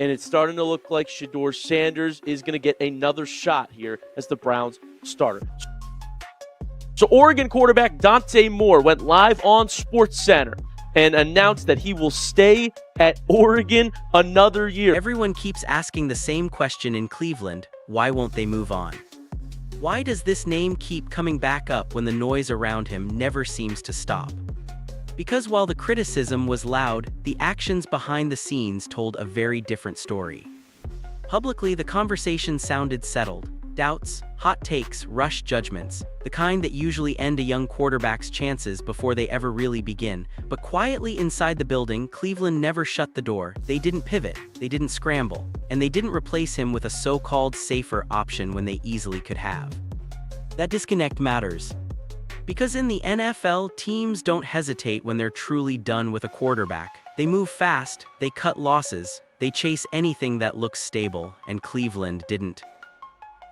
and it's starting to look like Shedeur Sanders is going to get another shot here as the Browns starter. So Oregon quarterback Dante Moore went live on SportsCenter and announced that he will stay at Oregon another year. Everyone keeps asking the same question in Cleveland: why won't they move on? Why does this name keep coming back up when the noise around him never seems to stop? Because while the criticism was loud, the actions behind the scenes told a very different story. Publicly, the conversation sounded settled. Doubts, hot takes, rushed judgments, the kind that usually end a young quarterback's chances before they ever really begin. But quietly inside the building, Cleveland never shut the door. They didn't pivot, they didn't scramble, and they didn't replace him with a so-called safer option when they easily could have. That disconnect matters. Because in the NFL, teams don't hesitate when they're truly done with a quarterback. They move fast, they cut losses, they chase anything that looks stable, and Cleveland didn't.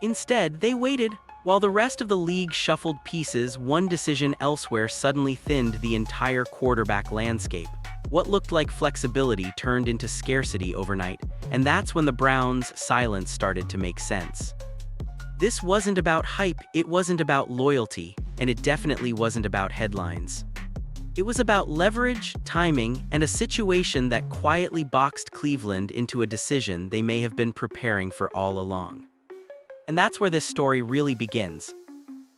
Instead, they waited. While the rest of the league shuffled pieces, one decision elsewhere suddenly thinned the entire quarterback landscape. What looked like flexibility turned into scarcity overnight, and that's when the Browns' silence started to make sense. This wasn't about hype, it wasn't about loyalty, and it definitely wasn't about headlines. It was about leverage, timing, and a situation that quietly boxed Cleveland into a decision they may have been preparing for all along. And that's where this story really begins.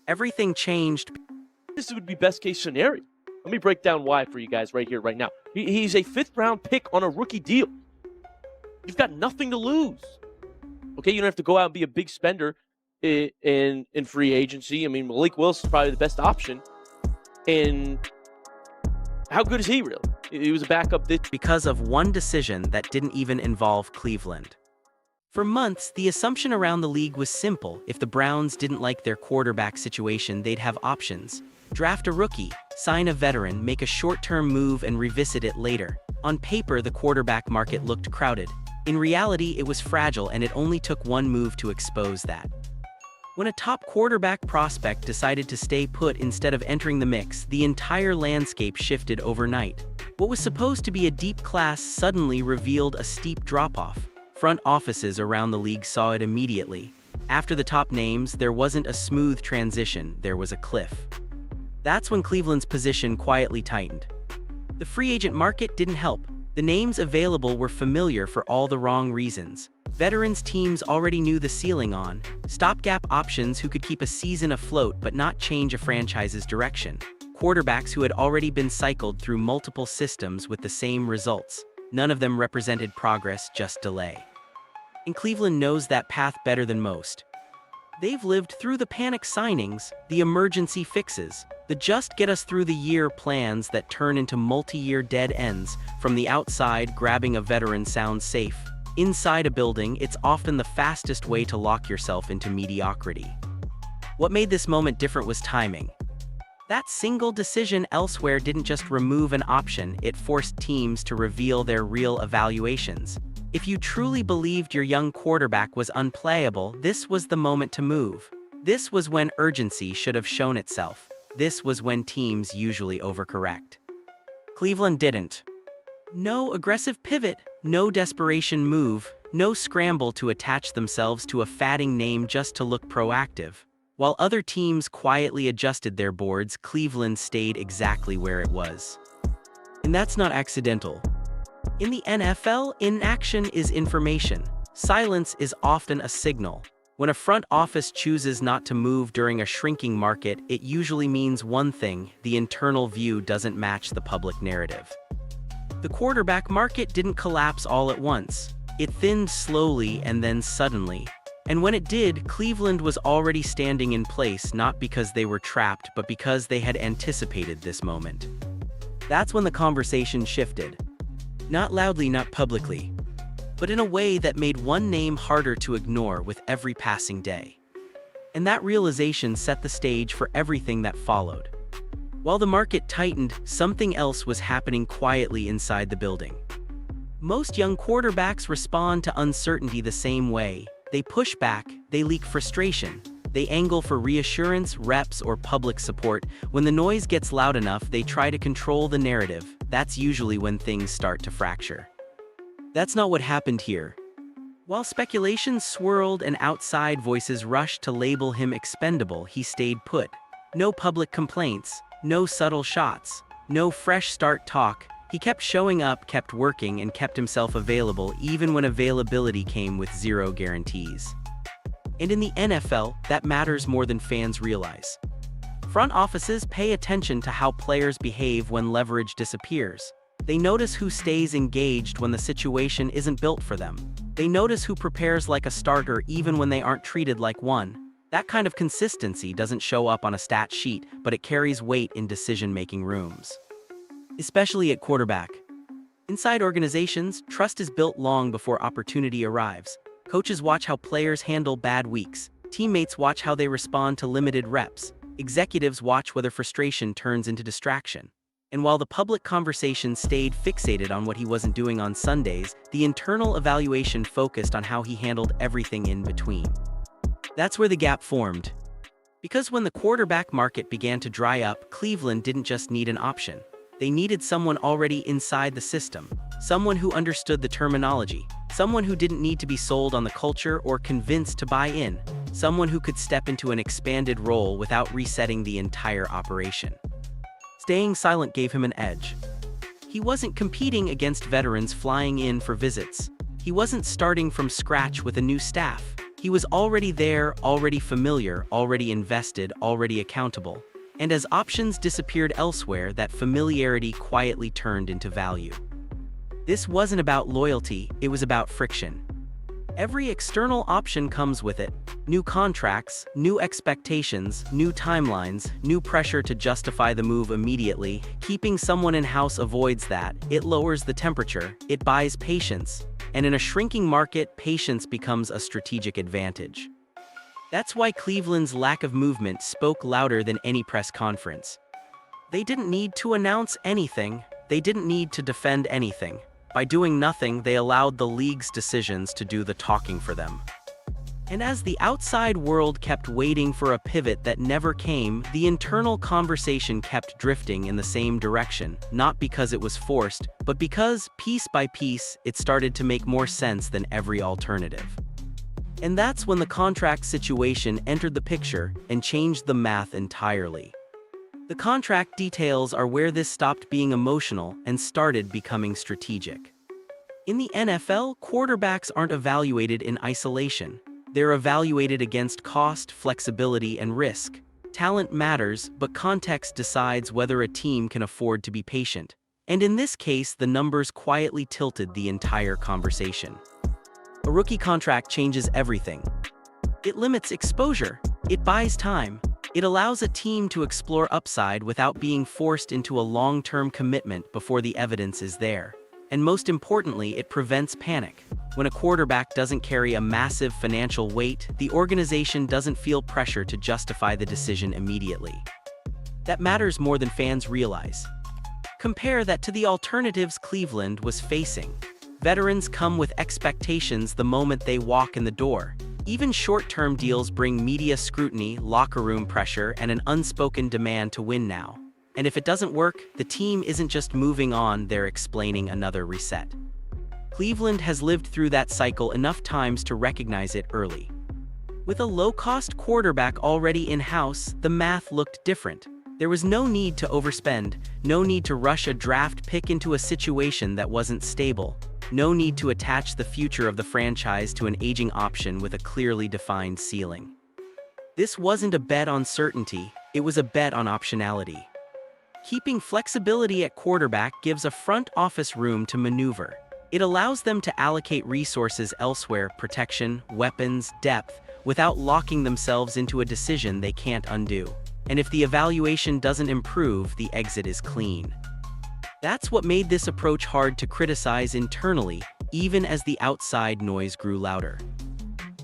Everything changed. This would be best case scenario. Let me break down why for you guys right here, right now. He's a 5th round pick on a rookie deal. You've got nothing to lose. Okay, you don't have to go out and be a big spender in free agency. I mean, Malik Willis is probably the best option. And how good is he really? He was a backup because of one decision that didn't even involve Cleveland. For months, the assumption around the league was simple: if the Browns didn't like their quarterback situation, they'd have options. Draft a rookie, sign a veteran, make a short-term move, and revisit it later. On paper, the quarterback market looked crowded. In reality, it was fragile, and it only took one move to expose that. When a top quarterback prospect decided to stay put instead of entering the mix, the entire landscape shifted overnight. What was supposed to be a deep class suddenly revealed a steep drop-off. Front offices around the league saw it immediately. After the top names, there wasn't a smooth transition, there was a cliff. That's when Cleveland's position quietly tightened. The free agent market didn't help. The names available were familiar for all the wrong reasons. Veterans teams already knew the ceiling on. Stopgap options who could keep a season afloat but not change a franchise's direction. Quarterbacks who had already been cycled through multiple systems with the same results. None of them represented progress, just delay. And Cleveland knows that path better than most. They've lived through the panic signings, the emergency fixes, the just-get-us-through-the-year plans that turn into multi-year dead ends. From the outside, grabbing a veteran sounds safe. Inside a building, it's often the fastest way to lock yourself into mediocrity. What made this moment different was timing. That single decision elsewhere didn't just remove an option, it forced teams to reveal their real evaluations. If you truly believed your young quarterback was unplayable, this was the moment to move. This was when urgency should have shown itself. This was when teams usually overcorrect. Cleveland didn't. No aggressive pivot, no desperation move, no scramble to attach themselves to a fading name just to look proactive. While other teams quietly adjusted their boards, Cleveland stayed exactly where it was. And that's not accidental. In the NFL, inaction is information. Silence is often a signal. When a front office chooses not to move during a shrinking market, it usually means one thing: the internal view doesn't match the public narrative. The quarterback market didn't collapse all at once. It thinned slowly and then suddenly. And when it did, Cleveland was already standing in place, not because they were trapped, but because they had anticipated this moment. That's when the conversation shifted. Not loudly, not publicly, but in a way that made one name harder to ignore with every passing day. And that realization set the stage for everything that followed. While the market tightened, something else was happening quietly inside the building. Most young quarterbacks respond to uncertainty the same way. They push back, they leak frustration, they angle for reassurance, reps, or public support. When the noise gets loud enough, they try to control the narrative. That's usually when things start to fracture. That's not what happened here. While speculation swirled and outside voices rushed to label him expendable, he stayed put. No public complaints, no subtle shots, no fresh start talk. He kept showing up, kept working, and kept himself available even when availability came with zero guarantees. And in the NFL, that matters more than fans realize. Front offices pay attention to how players behave when leverage disappears. They notice who stays engaged when the situation isn't built for them. They notice who prepares like a starter even when they aren't treated like one. That kind of consistency doesn't show up on a stat sheet, but it carries weight in decision-making rooms. Especially at quarterback. Inside organizations, trust is built long before opportunity arrives. Coaches watch how players handle bad weeks. Teammates watch how they respond to limited reps. Executives watch whether frustration turns into distraction. And while the public conversation stayed fixated on what he wasn't doing on Sundays, the internal evaluation focused on how he handled everything in between. That's where the gap formed. Because when the quarterback market began to dry up, Cleveland didn't just need an option. They needed someone already inside the system, someone who understood the terminology, someone who didn't need to be sold on the culture or convinced to buy in, someone who could step into an expanded role without resetting the entire operation. Staying silent gave him an edge. He wasn't competing against veterans flying in for visits. He wasn't starting from scratch with a new staff. He was already there, already familiar, already invested, already accountable. And as options disappeared elsewhere, that familiarity quietly turned into value. This wasn't about loyalty, it was about friction. Every external option comes with it. New contracts, new expectations, new timelines, new pressure to justify the move immediately. Keeping someone in-house avoids that. It lowers the temperature, it buys patience. And in a shrinking market, patience becomes a strategic advantage. That's why Cleveland's lack of movement spoke louder than any press conference. They didn't need to announce anything. They didn't need to defend anything. By doing nothing, they allowed the league's decisions to do the talking for them. And as the outside world kept waiting for a pivot that never came, the internal conversation kept drifting in the same direction, not because it was forced, but because, piece by piece, it started to make more sense than every alternative. And that's when the contract situation entered the picture and changed the math entirely. The contract details are where this stopped being emotional and started becoming strategic. In the NFL, quarterbacks aren't evaluated in isolation. They're evaluated against cost, flexibility, and risk. Talent matters, but context decides whether a team can afford to be patient. And in this case, the numbers quietly tilted the entire conversation. A rookie contract changes everything. It limits exposure. It buys time. It allows a team to explore upside without being forced into a long-term commitment before the evidence is there. And most importantly, it prevents panic. When a quarterback doesn't carry a massive financial weight, the organization doesn't feel pressure to justify the decision immediately. That matters more than fans realize. Compare that to the alternatives Cleveland was facing. Veterans come with expectations the moment they walk in the door. Even short-term deals bring media scrutiny, locker room pressure, and an unspoken demand to win now. And if it doesn't work, the team isn't just moving on, they're explaining another reset. Cleveland has lived through that cycle enough times to recognize it early. With a low-cost quarterback already in-house, the math looked different. There was no need to overspend, no need to rush a draft pick into a situation that wasn't stable. No need to attach the future of the franchise to an aging option with a clearly defined ceiling. This wasn't a bet on certainty, it was a bet on optionality. Keeping flexibility at quarterback gives a front office room to maneuver. It allows them to allocate resources elsewhere, protection, weapons, depth, without locking themselves into a decision they can't undo. And if the evaluation doesn't improve, the exit is clean. That's what made this approach hard to criticize internally, even as the outside noise grew louder.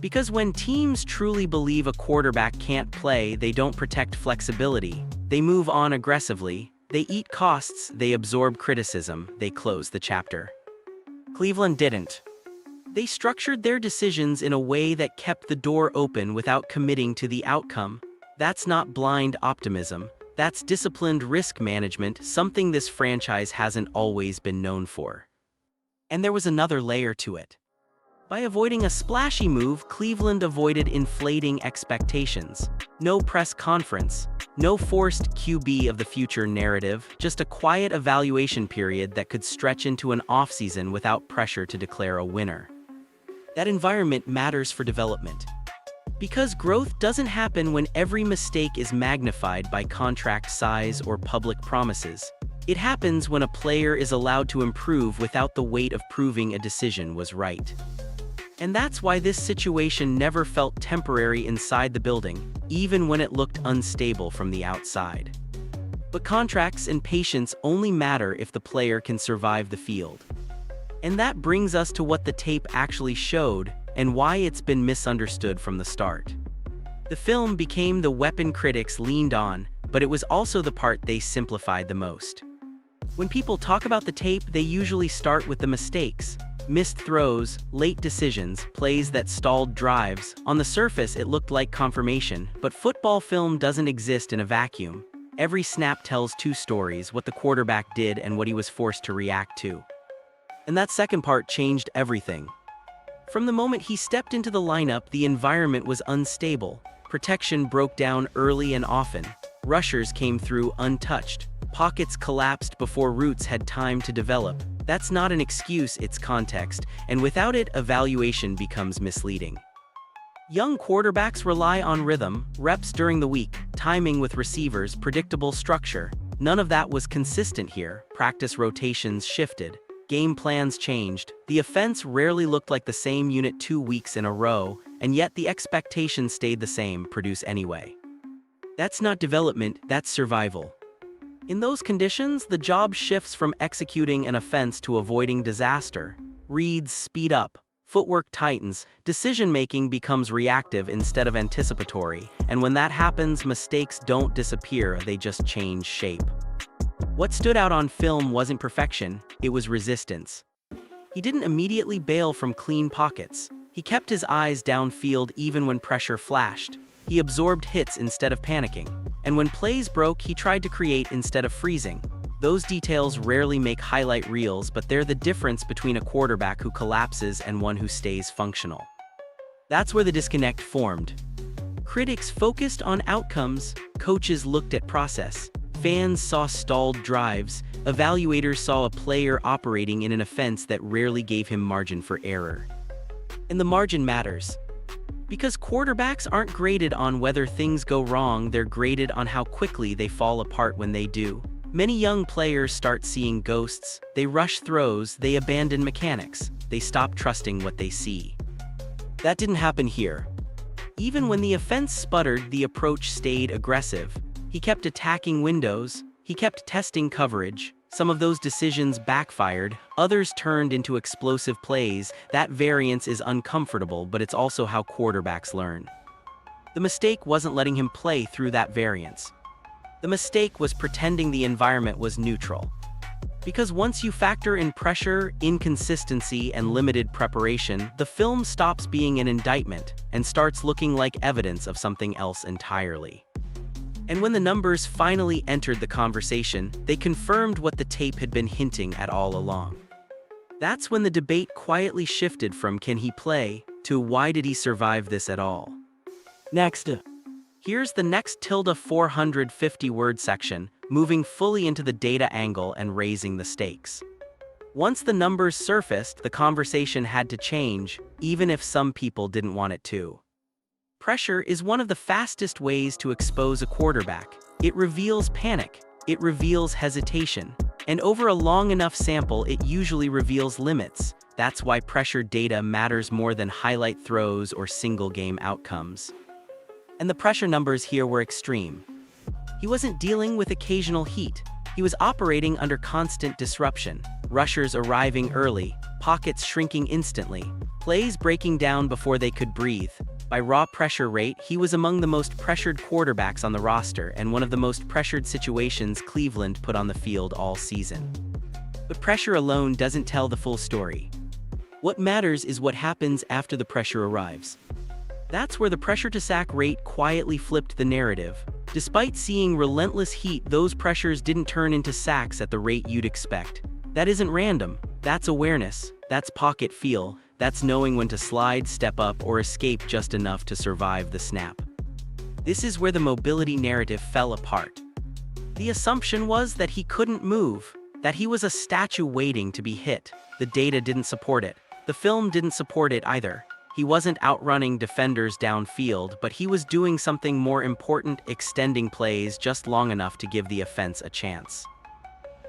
Because when teams truly believe a quarterback can't play, they don't protect flexibility. They move on aggressively, they eat costs, they absorb criticism, they close the chapter. Cleveland didn't. They structured their decisions in a way that kept the door open without committing to the outcome. That's not blind optimism. That's disciplined risk management, something this franchise hasn't always been known for. And there was another layer to it. By avoiding a splashy move, Cleveland avoided inflating expectations. No press conference, no forced QB of the future narrative, just a quiet evaluation period that could stretch into an offseason without pressure to declare a winner. That environment matters for development. Because growth doesn't happen when every mistake is magnified by contract size or public promises. It happens when a player is allowed to improve without the weight of proving a decision was right. And that's why this situation never felt temporary inside the building, even when it looked unstable from the outside. But contracts and patience only matter if the player can survive the field. And that brings us to what the tape actually showed and why it's been misunderstood from the start. The film became the weapon critics leaned on, but it was also the part they simplified the most. When people talk about the tape, they usually start with the mistakes. Missed throws, late decisions, plays that stalled drives. On the surface, it looked like confirmation, but football film doesn't exist in a vacuum. Every snap tells two stories: what the quarterback did and what he was forced to react to. And that second part changed everything. From the moment he stepped into the lineup, the environment was unstable. Protection broke down early and often. Rushers came through untouched. Pockets collapsed before routes had time to develop. That's not an excuse, it's context, and without it, evaluation becomes misleading. Young quarterbacks rely on rhythm, reps during the week, timing with receivers, predictable structure. None of that was consistent here. Practice rotations shifted. Game plans changed. The offense rarely looked like the same unit 2 weeks in a row, and yet the expectation stayed the same: produce anyway. That's not development, that's survival. In those conditions, the job shifts from executing an offense to avoiding disaster. Reads speed up, footwork tightens, decision-making becomes reactive instead of anticipatory, and when that happens, mistakes don't disappear, they just change shape. What stood out on film wasn't perfection, it was resistance. He didn't immediately bail from clean pockets. He kept his eyes downfield even when pressure flashed. He absorbed hits instead of panicking. And when plays broke, he tried to create instead of freezing. Those details rarely make highlight reels, but they're the difference between a quarterback who collapses and one who stays functional. That's where the disconnect formed. Critics focused on outcomes, coaches looked at process. Fans saw stalled drives, evaluators saw a player operating in an offense that rarely gave him margin for error. And the margin matters. Because quarterbacks aren't graded on whether things go wrong, they're graded on how quickly they fall apart when they do. Many young players start seeing ghosts, they rush throws, they abandon mechanics, they stop trusting what they see. That didn't happen here. Even when the offense sputtered, the approach stayed aggressive. He kept attacking windows, he kept testing coverage. Some of those decisions backfired, others turned into explosive plays. That variance is uncomfortable, but it's also how quarterbacks learn. The mistake wasn't letting him play through that variance. The mistake was pretending the environment was neutral. Because once you factor in pressure, inconsistency, and limited preparation, the film stops being an indictment and starts looking like evidence of something else entirely. And when the numbers finally entered the conversation, they confirmed what the tape had been hinting at all along. That's when the debate quietly shifted from "can he play" to "why did he survive this at all?" Next. Here's the next 450-word section, moving fully into the data angle and raising the stakes. Once the numbers surfaced, the conversation had to change, even if some people didn't want it to. Pressure is one of the fastest ways to expose a quarterback. It reveals panic, it reveals hesitation, and over a long enough sample, it usually reveals limits. That's why pressure data matters more than highlight throws or single-game outcomes. And the pressure numbers here were extreme. He wasn't dealing with occasional heat. He was operating under constant disruption. Rushers arriving early, pockets shrinking instantly, plays breaking down before they could breathe. By raw pressure rate, he was among the most pressured quarterbacks on the roster and one of the most pressured situations Cleveland put on the field all season. But pressure alone doesn't tell the full story. What matters is what happens after the pressure arrives. That's where the pressure-to-sack rate quietly flipped the narrative. Despite seeing relentless heat, those pressures didn't turn into sacks at the rate you'd expect. That isn't random, that's awareness. That's pocket feel, that's knowing when to slide, step up, or escape just enough to survive the snap. This is where the mobility narrative fell apart. The assumption was that he couldn't move, that he was a statue waiting to be hit. The data didn't support it. The film didn't support it either. He wasn't outrunning defenders downfield, but he was doing something more important, extending plays just long enough to give the offense a chance.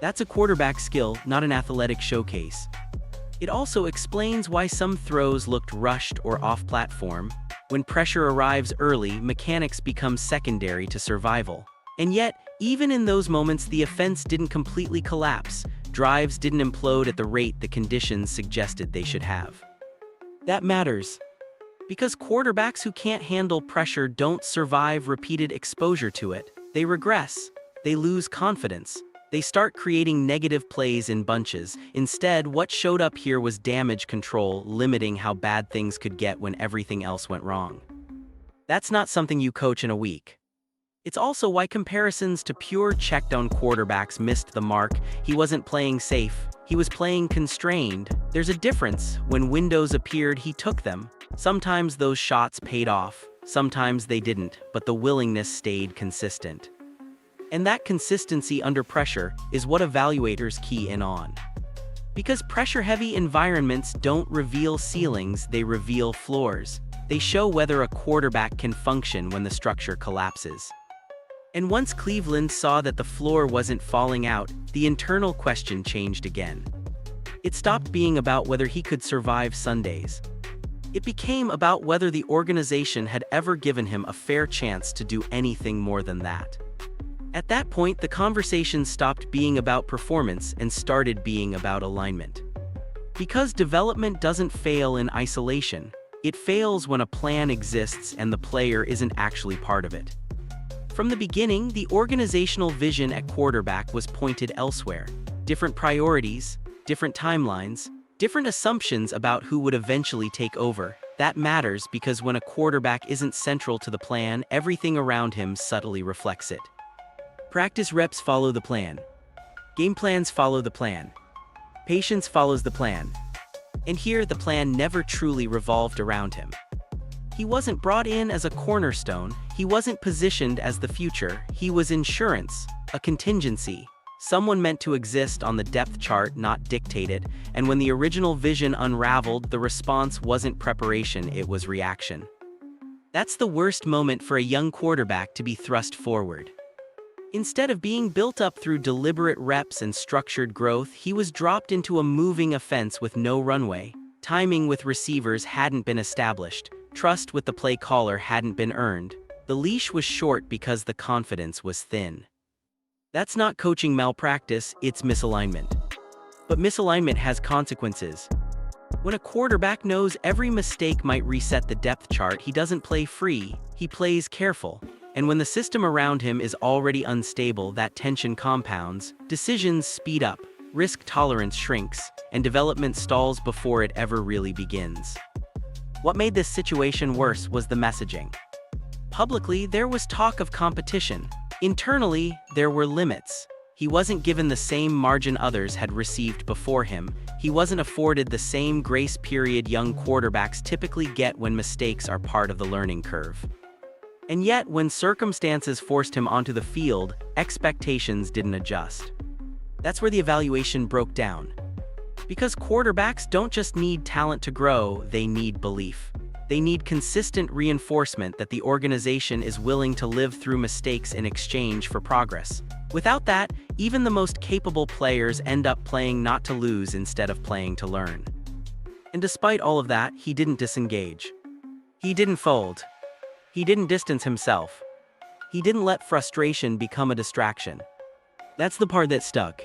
That's a quarterback skill, not an athletic showcase. It also explains why some throws looked rushed or off-platform. When pressure arrives early, mechanics become secondary to survival. And yet, even in those moments, the offense didn't completely collapse. Drives didn't implode at the rate the conditions suggested they should have. That matters, because quarterbacks who can't handle pressure don't survive repeated exposure to it. They regress. They lose confidence. They start creating negative plays in bunches. Instead, what showed up here was damage control, limiting how bad things could get when everything else went wrong. That's not something you coach in a week. It's also why comparisons to pure check-down quarterbacks missed the mark. He wasn't playing safe. He was playing constrained. There's a difference. When windows appeared, he took them. Sometimes those shots paid off. Sometimes they didn't, but the willingness stayed consistent. And that consistency under pressure is what evaluators key in on. Because pressure-heavy environments don't reveal ceilings, they reveal floors. They show whether a quarterback can function when the structure collapses. And once Cleveland saw that the floor wasn't falling out, the internal question changed again. It stopped being about whether he could survive Sundays. It became about whether the organization had ever given him a fair chance to do anything more than that. At that point, the conversation stopped being about performance and started being about alignment. Because development doesn't fail in isolation, it fails when a plan exists and the player isn't actually part of it. From the beginning, the organizational vision at quarterback was pointed elsewhere. Different priorities, different timelines, different assumptions about who would eventually take over. That matters because when a quarterback isn't central to the plan, everything around him subtly reflects it. Practice reps follow the plan. Game plans follow the plan. Patience follows the plan. And here, the plan never truly revolved around him. He wasn't brought in as a cornerstone. He wasn't positioned as the future. He was insurance, a contingency, someone meant to exist on the depth chart, not dictate it. And when the original vision unraveled, the response wasn't preparation, it was reaction. That's the worst moment for a young quarterback to be thrust forward. Instead of being built up through deliberate reps and structured growth, he was dropped into a moving offense with no runway. Timing with receivers hadn't been established. Trust with the play caller hadn't been earned. The leash was short because the confidence was thin. That's not coaching malpractice, it's misalignment. But misalignment has consequences. When a quarterback knows every mistake might reset the depth chart, he doesn't play free, he plays careful. And when the system around him is already unstable, that tension compounds, decisions speed up, risk tolerance shrinks, and development stalls before it ever really begins. What made this situation worse was the messaging. Publicly, there was talk of competition. Internally, there were limits. He wasn't given the same margin others had received before him. He wasn't afforded the same grace period young quarterbacks typically get when mistakes are part of the learning curve. And yet, when circumstances forced him onto the field, expectations didn't adjust. That's where the evaluation broke down. Because quarterbacks don't just need talent to grow, they need belief. They need consistent reinforcement that the organization is willing to live through mistakes in exchange for progress. Without that, even the most capable players end up playing not to lose instead of playing to learn. And despite all of that, he didn't disengage. He didn't fold. He didn't distance himself. He didn't let frustration become a distraction. That's the part that stuck.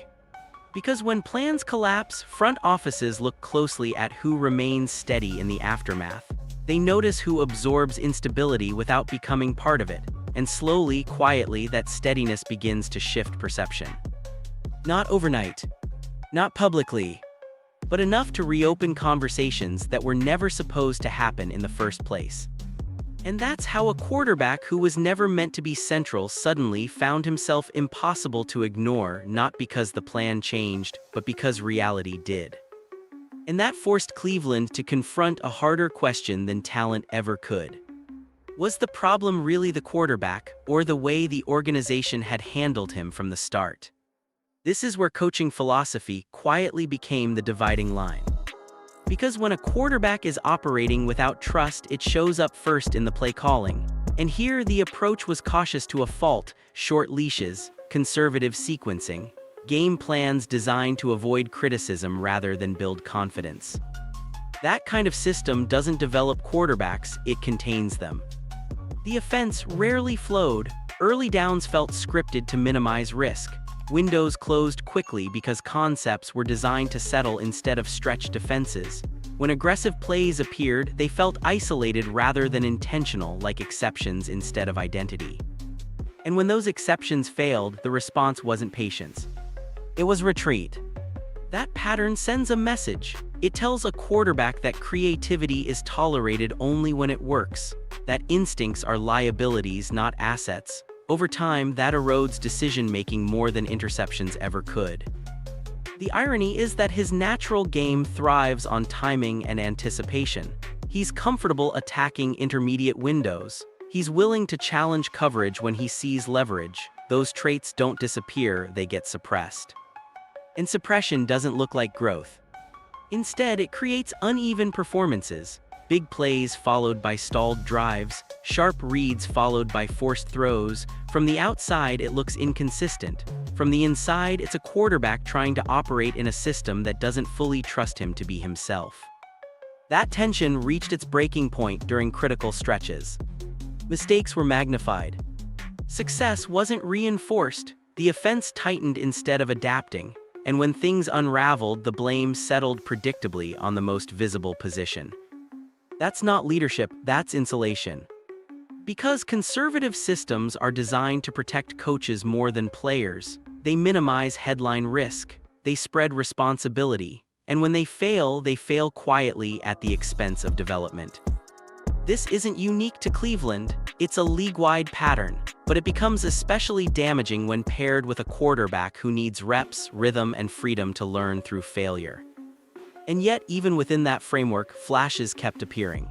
Because when plans collapse, front offices look closely at who remains steady in the aftermath. They notice who absorbs instability without becoming part of it, and slowly, quietly, that steadiness begins to shift perception. Not overnight, not publicly, but enough to reopen conversations that were never supposed to happen in the first place. And that's how a quarterback who was never meant to be central suddenly found himself impossible to ignore, not because the plan changed, but because reality did. And that forced Cleveland to confront a harder question than talent ever could. Was the problem really the quarterback, or the way the organization had handled him from the start? This is where coaching philosophy quietly became the dividing line. Because when a quarterback is operating without trust, it shows up first in the play calling. And here the approach was cautious to a fault: short leashes, conservative sequencing, game plans designed to avoid criticism rather than build confidence. That kind of system doesn't develop quarterbacks, it contains them. The offense rarely flowed. Early downs felt scripted to minimize risk. Windows closed quickly because concepts were designed to settle instead of stretch defenses. When aggressive plays appeared, they felt isolated rather than intentional, like exceptions instead of identity. And when those exceptions failed, the response wasn't patience. It was retreat. That pattern sends a message. It tells a quarterback that creativity is tolerated only when it works, that instincts are liabilities, not assets. Over time, that erodes decision-making more than interceptions ever could. The irony is that his natural game thrives on timing and anticipation. He's comfortable attacking intermediate windows. He's willing to challenge coverage when he sees leverage. Those traits don't disappear, they get suppressed. And suppression doesn't look like growth. Instead, it creates uneven performances. Big plays followed by stalled drives, sharp reads followed by forced throws. From the outside, it looks inconsistent. From the inside, it's a quarterback trying to operate in a system that doesn't fully trust him to be himself. That tension reached its breaking point during critical stretches. Mistakes were magnified. Success wasn't reinforced. The offense tightened instead of adapting. And when things unraveled, the blame settled predictably on the most visible position. That's not leadership, that's insulation. Because conservative systems are designed to protect coaches more than players, they minimize headline risk, they spread responsibility, and when they fail quietly at the expense of development. This isn't unique to Cleveland, it's a league-wide pattern, but it becomes especially damaging when paired with a quarterback who needs reps, rhythm, and freedom to learn through failure. And yet, even within that framework, flashes kept appearing.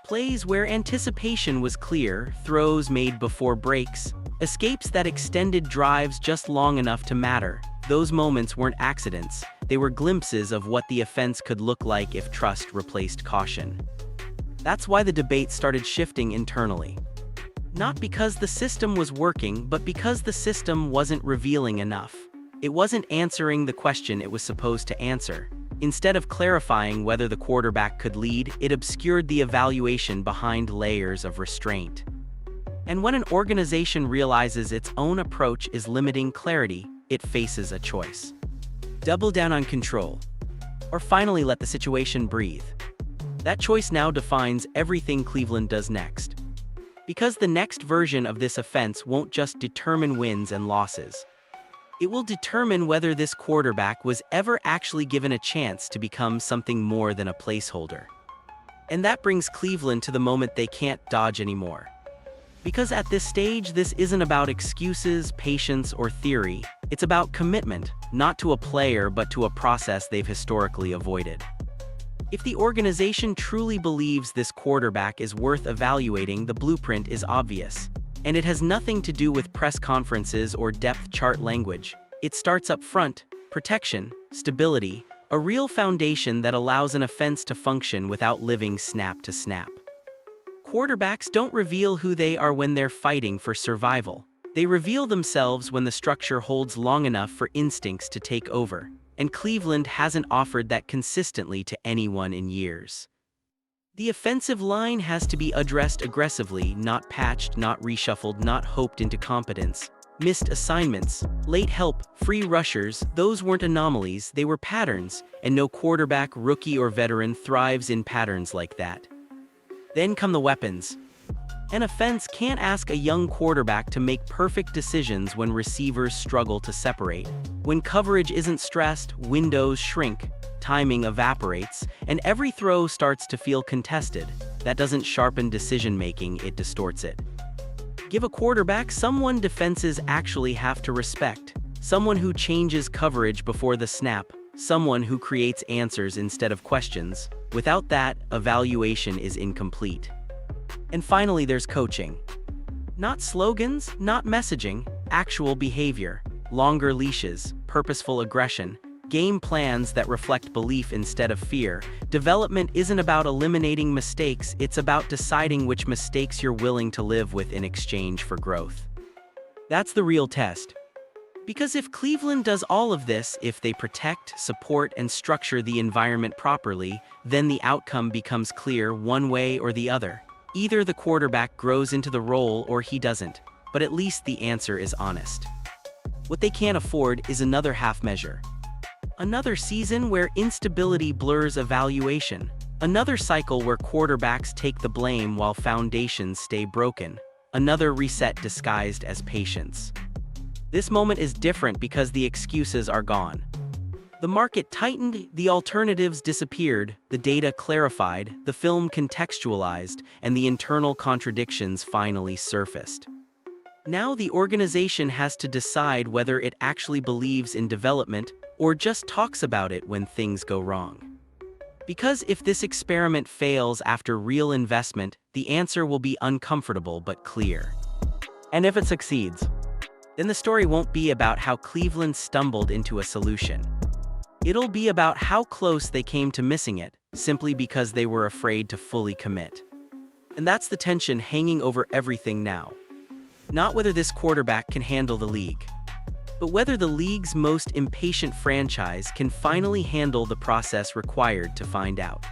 Plays where anticipation was clear, throws made before breaks, escapes that extended drives just long enough to matter. Those moments weren't accidents, they were glimpses of what the offense could look like if trust replaced caution. That's why the debate started shifting internally. Not because the system was working, but because the system wasn't revealing enough. It wasn't answering the question it was supposed to answer. Instead of clarifying whether the quarterback could lead, it obscured the evaluation behind layers of restraint. And when an organization realizes its own approach is limiting clarity, it faces a choice. Double down on control, or finally let the situation breathe. That choice now defines everything Cleveland does next. Because the next version of this offense won't just determine wins and losses. It will determine whether this quarterback was ever actually given a chance to become something more than a placeholder. And that brings Cleveland to the moment they can't dodge anymore. Because at this stage, this isn't about excuses, patience, or theory. It's about commitment, not to a player, but to a process they've historically avoided. If the organization truly believes this quarterback is worth evaluating, the blueprint is obvious. And it has nothing to do with press conferences or depth chart language. It starts up front: protection, stability, a real foundation that allows an offense to function without living snap to snap. Quarterbacks don't reveal who they are when they're fighting for survival. They reveal themselves when the structure holds long enough for instincts to take over. And Cleveland hasn't offered that consistently to anyone in years. The offensive line has to be addressed aggressively, not patched, not reshuffled, not hoped into competence. Missed assignments, late help, free rushers, those weren't anomalies, they were patterns, and no quarterback, rookie or veteran, thrives in patterns like that. Then come the weapons. An offense can't ask a young quarterback to make perfect decisions when receivers struggle to separate. When coverage isn't stressed, windows shrink, timing evaporates, and every throw starts to feel contested. That doesn't sharpen decision-making, it distorts it. Give a quarterback someone defenses actually have to respect. Someone who changes coverage before the snap, someone who creates answers instead of questions. Without that, evaluation is incomplete. And finally, there's coaching. Not slogans, not messaging, actual behavior, longer leashes, purposeful aggression, game plans that reflect belief instead of fear. Development isn't about eliminating mistakes, it's about deciding which mistakes you're willing to live with in exchange for growth. That's the real test. Because if Cleveland does all of this, if they protect, support, and structure the environment properly, then the outcome becomes clear one way or the other. Either the quarterback grows into the role or he doesn't, but at least the answer is honest. What they can't afford is another half measure. Another season where instability blurs evaluation. Another cycle where quarterbacks take the blame while foundations stay broken. Another reset disguised as patience. This moment is different because the excuses are gone. The market tightened, the alternatives disappeared, the data clarified, the film contextualized, and the internal contradictions finally surfaced. Now the organization has to decide whether it actually believes in development or just talks about it when things go wrong. Because if this experiment fails after real investment, the answer will be uncomfortable but clear. And if it succeeds, then the story won't be about how Cleveland stumbled into a solution. It'll be about how close they came to missing it, simply because they were afraid to fully commit. And that's the tension hanging over everything now. Not whether this quarterback can handle the league, but whether the league's most impatient franchise can finally handle the process required to find out.